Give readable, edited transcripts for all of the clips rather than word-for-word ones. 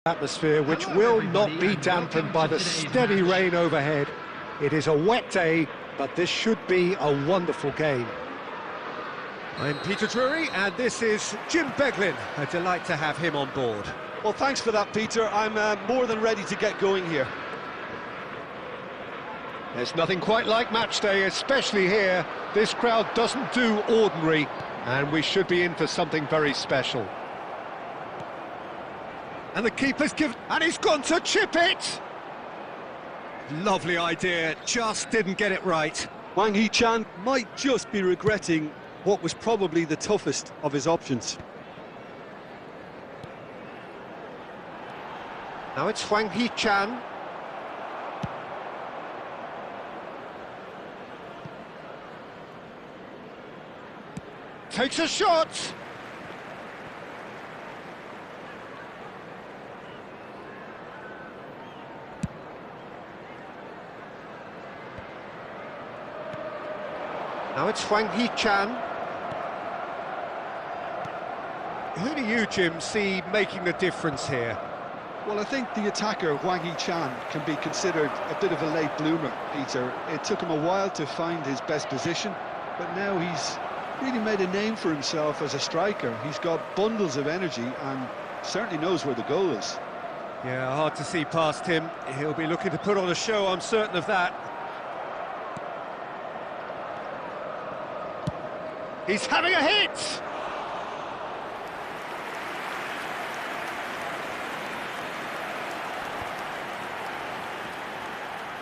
Atmosphere which will not be dampened by the steady rain overhead. It is a wet day, but this should be a wonderful game. I'm Peter Drury, and this is Jim Beglin. A delight to have him on board. Well, thanks for that, Peter. I'm more than ready to get going here. There's nothing quite like match day, especially here. This crowd doesn't do ordinary, and we should be in for something very special. And the keeper's given, and he's gone to chip it! Lovely idea, just didn't get it right. Wang Hee-chan might just be regretting what was probably the toughest of his options. Now it's Wang Hee-chan. Takes a shot! Now it's Wang Hee-chan. Who do you, Jim, see making the difference here? Well, I think the attacker, Wang Hee-chan, can be considered a bit of a late bloomer, Peter. It took him a while to find his best position, but now he's really made a name for himself as a striker. He's got bundles of energy and certainly knows where the goal is. Yeah, hard to see past him. He'll be looking to put on a show, I'm certain of that. He's having a hit!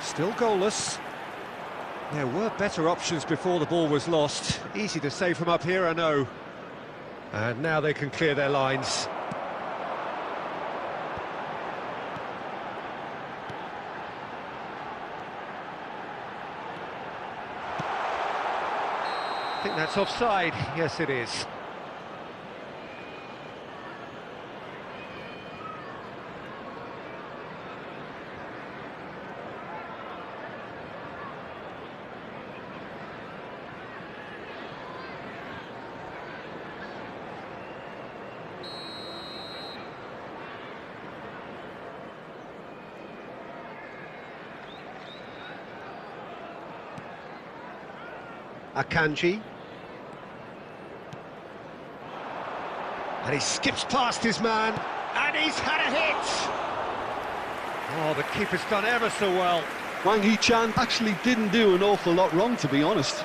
Still goalless. There were better options before the ball was lost. Easy to say from up here, I know. And now they can clear their lines. I think that's offside. Yes, it is. Akanji. And he skips past his man, and he's had a hit! Oh, the keeper's done ever so well. Wang Hee-chan actually didn't do an awful lot wrong, to be honest.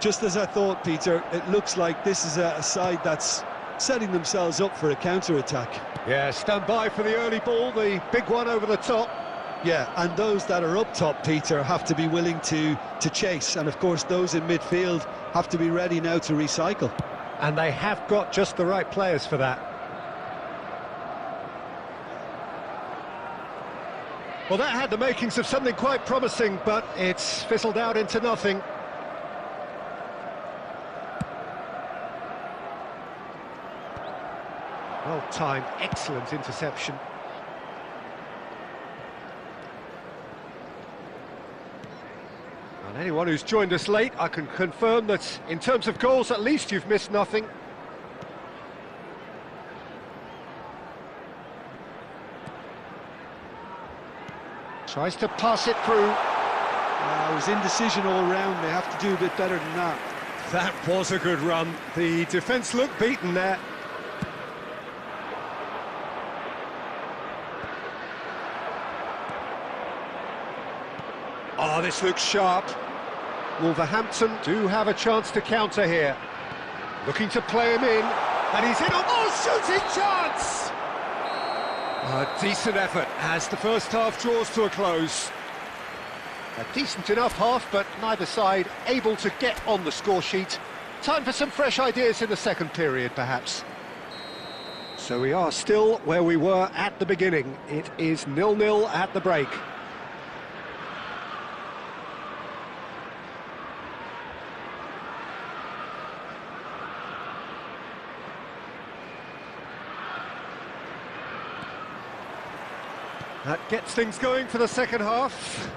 Just as I thought, Peter, it looks like this is a side that's setting themselves up for a counter-attack. Yeah, stand by for the early ball, the big one over the top. Yeah, and those that are up top, Peter, have to be willing to chase. And, of course, those in midfield have to be ready now to recycle. And they have got just the right players for that. Well, that had the makings of something quite promising, but it's fizzled out into nothing. Well-timed, excellent interception. And anyone who's joined us late, I can confirm that in terms of goals, at least you've missed nothing. Tries to pass it through. It was indecision all round. They have to do a bit better than that. That was a good run. The defence looked beaten there. Oh, this looks sharp. Wolverhampton do have a chance to counter here. Looking to play him in, and he's in. Oh, shooting chance! A decent effort as the first half draws to a close. A decent enough half, but neither side able to get on the score sheet. Time for some fresh ideas in the second period, perhaps. So we are still where we were at the beginning. It is 0-0 at the break. That gets things going for the second half.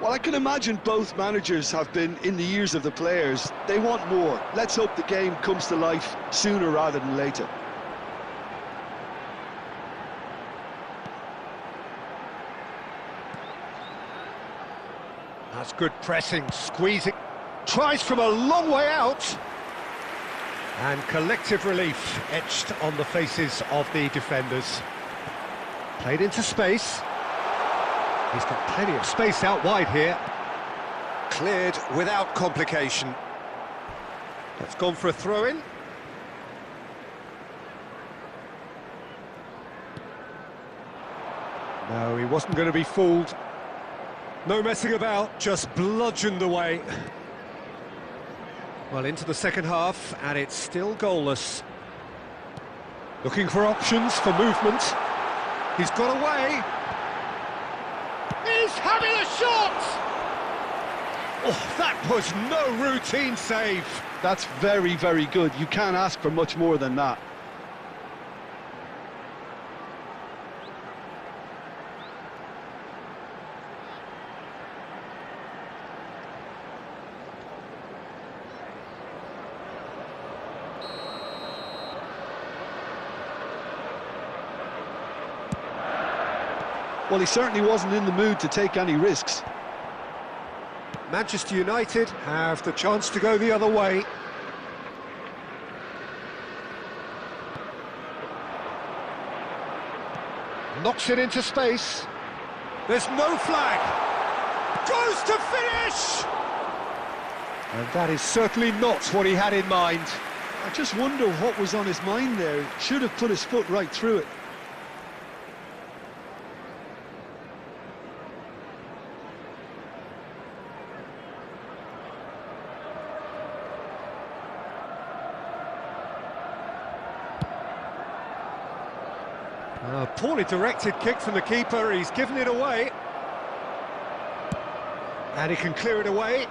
Well, I can imagine both managers have been in the ears of the players. They want more. Let's hope the game comes to life sooner rather than later. That's good pressing, squeezing. Tries from a long way out. And collective relief etched on the faces of the defenders. Played into space. He's got plenty of space out wide here. Cleared without complication. That's gone for a throw-in. No, he wasn't going to be fooled. No messing about, just bludgeoned away. Well, into the second half, and it's still goalless. Looking for options for movement. He's got away. He's having a shot! Oh, that was no routine save. That's very, very good. You can't ask for much more than that. Well, he certainly wasn't in the mood to take any risks. Manchester United have the chance to go the other way. Knocks it into space. There's no flag. Goes to finish! And that is certainly not what he had in mind. I just wonder what was on his mind there. Should have put his foot right through it. A poorly directed kick from the keeper, he's given it away. And he can clear it away.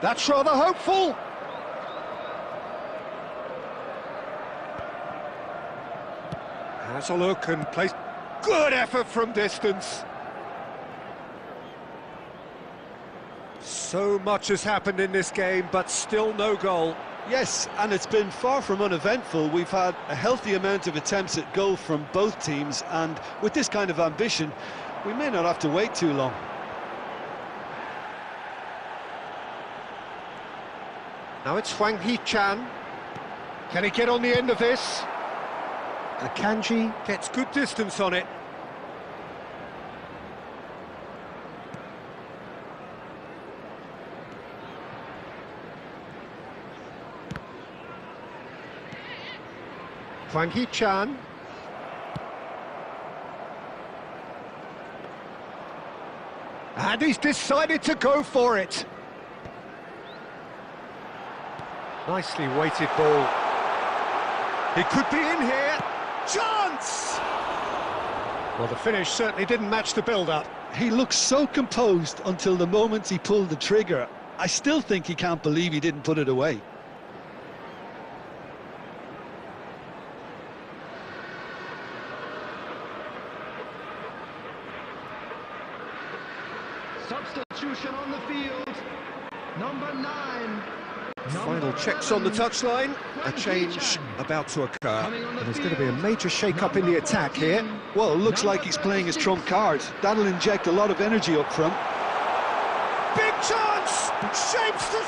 That's rather hopeful. Has a look and plays. Good effort from distance. So much has happened in this game, but still no goal. Yes, and it's been far from uneventful. We've had a healthy amount of attempts at goal from both teams, and with this kind of ambition, we may not have to wait too long. Now it's Hwang Hee-chan. Can he get on the end of this? Akanji gets good distance on it. Hwang Hee-chan. And he's decided to go for it. Nicely weighted ball. He could be in here. Chance! Well, the finish certainly didn't match the build-up. He looked so composed until the moment he pulled the trigger. I still think he can't believe he didn't put it away. Substitution on the field. Number 9. Final checks on the touchline. A change about to occur. And there's going to be a major shake-up in the attack here. Well, it looks like he's playing his trump card. That'll inject a lot of energy up front. Big chance! Shapes the...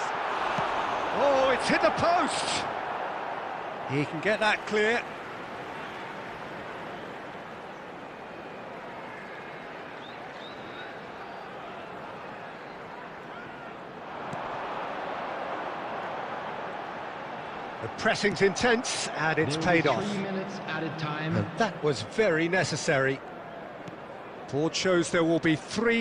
Oh, it's hit the post! He can get that clear. The pressing's intense, and it's paid off. 3 minutes added time. And that was very necessary. Board shows there will be 3